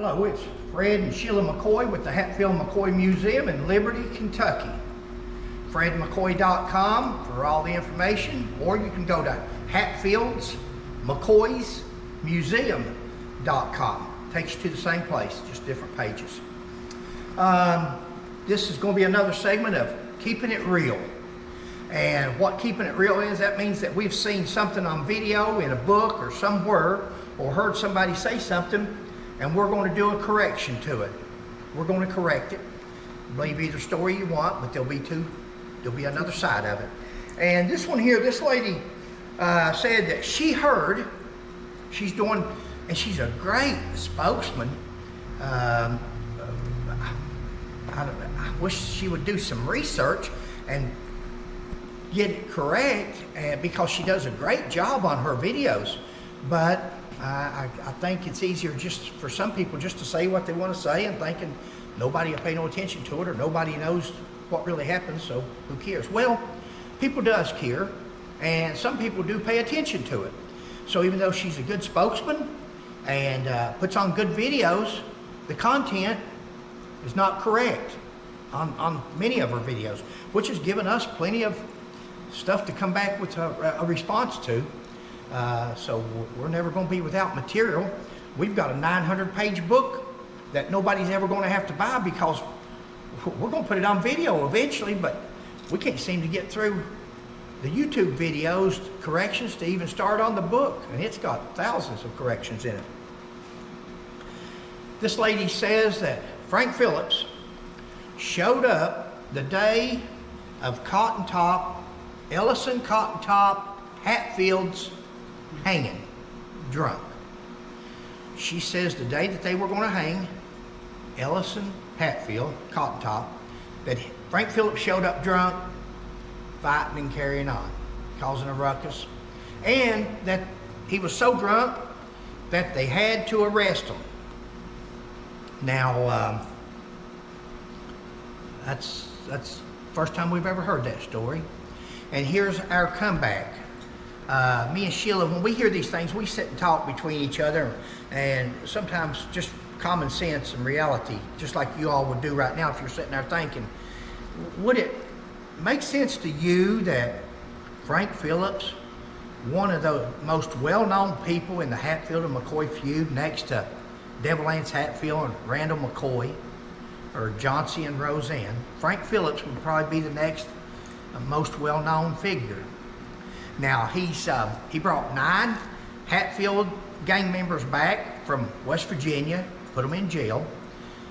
Hello, it's Fred and Sheila McCoy with the Hatfield-McCoy Museum in Liberty, Kentucky. FredMcCoy.com for all the information, or you can go to Hatfield's McCoy's Museum.com. Takes you to the same place, just different pages. This is going to be another segment of Keeping It Real. And what keeping it real is, that means that we've seen something on video, in a book, or somewhere, or heard somebody say something, and we're going to do a correction to it. We're going to correct it. Believe either story you want, but there'll be another side of it. And this one here, this lady said that she heard, she's doing, and she's a great spokesman. I wish she would do some research and get it correct, because she does a great job on her videos. But I think it's easier just for some people just to say what they want to say and thinking nobody will pay no attention to it, or nobody knows what really happens, so who cares? Well, people does care, and some people do pay attention to it. So even though she's a good spokesman and puts on good videos, the content is not correct on many of her videos, which has given us plenty of stuff to come back with a response to. So we're never going to be without material. We've got a 900-page book that nobody's ever going to have to buy, because we're going to put it on video eventually, but we can't seem to get through the YouTube videos corrections to even start on the book, and it's got thousands of corrections in it. This lady says that Frank Phillips showed up the day of Ellison Cotton Top Hatfield's hanging, drunk. She says the day that they were going to hang Ellison Hatfield, Cotton Top, that Frank Phillips showed up drunk, fighting and carrying on, causing a ruckus, and that he was so drunk that they had to arrest him. Now, that's the first time we've ever heard that story. And here's our comeback. Me and Sheila, when we hear these things, we sit and talk between each other, and sometimes just common sense and reality, just like you all would do right now if you're sitting there thinking, would it make sense to you that Frank Phillips, one of the most well-known people in the Hatfield and McCoy feud, next to Devil Anse Hatfield and Randall McCoy, or Johnsy and Roseanne, Frank Phillips would probably be the next most well-known figure. Now, he brought 9 Hatfield gang members back from West Virginia, put them in jail.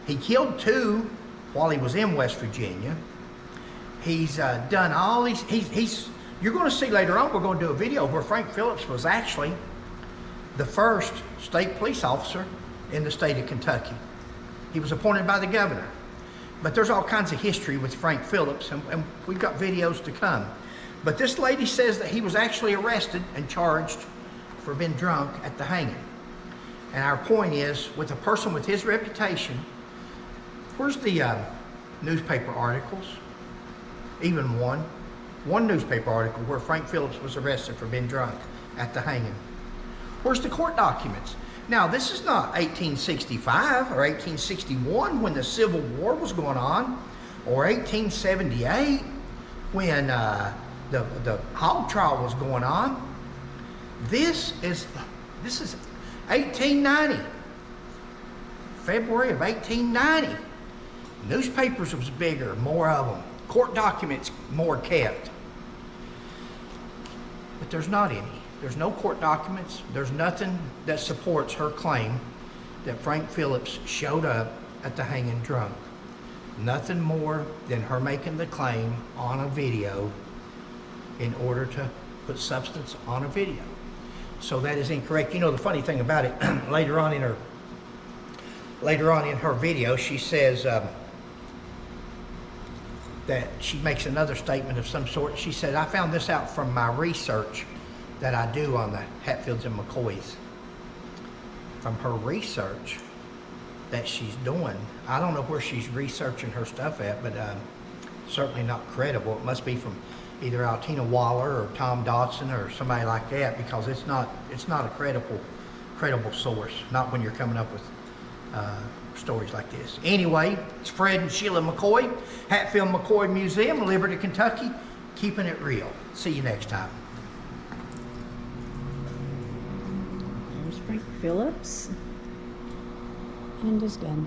He killed 2 while he was in West Virginia. He's done all these, you're going to see later on, we're going to do a video where Frank Phillips was actually the first state police officer in the state of Kentucky. He was appointed by the governor. But there's all kinds of history with Frank Phillips, and we've got videos to come. But this lady says that he was actually arrested and charged for being drunk at the hanging. And our point is, with a person with his reputation, where's the newspaper articles? Even one newspaper article where Frank Phillips was arrested for being drunk at the hanging. Where's the court documents? Now, this is not 1865 or 1861 when the Civil War was going on, or 1878 when the hog trial was going on. This is 1890, February of 1890. Newspapers was bigger, more of them. Court documents more kept. But there's not any. There's no court documents. There's nothing that supports her claim that Frank Phillips showed up at the hanging drunk. Nothing more than her making the claim on a video in order to put substance on a video. So that is incorrect. You know, the funny thing about it, later on in her video, she says that she makes another statement of some sort. She said, I found this out from my research that I do on the Hatfields and McCoys. From her research that she's doing, I don't know where she's researching her stuff at, but certainly not credible. It must be from either Altina Waller or Tom Dodson or somebody like that, because it's not a credible source. Not when you're coming up with stories like this. Anyway, it's Fred and Sheila McCoy, Hatfield McCoy Museum, Liberty, Kentucky, keeping it real. See you next time. There's Frank Phillips. And is done.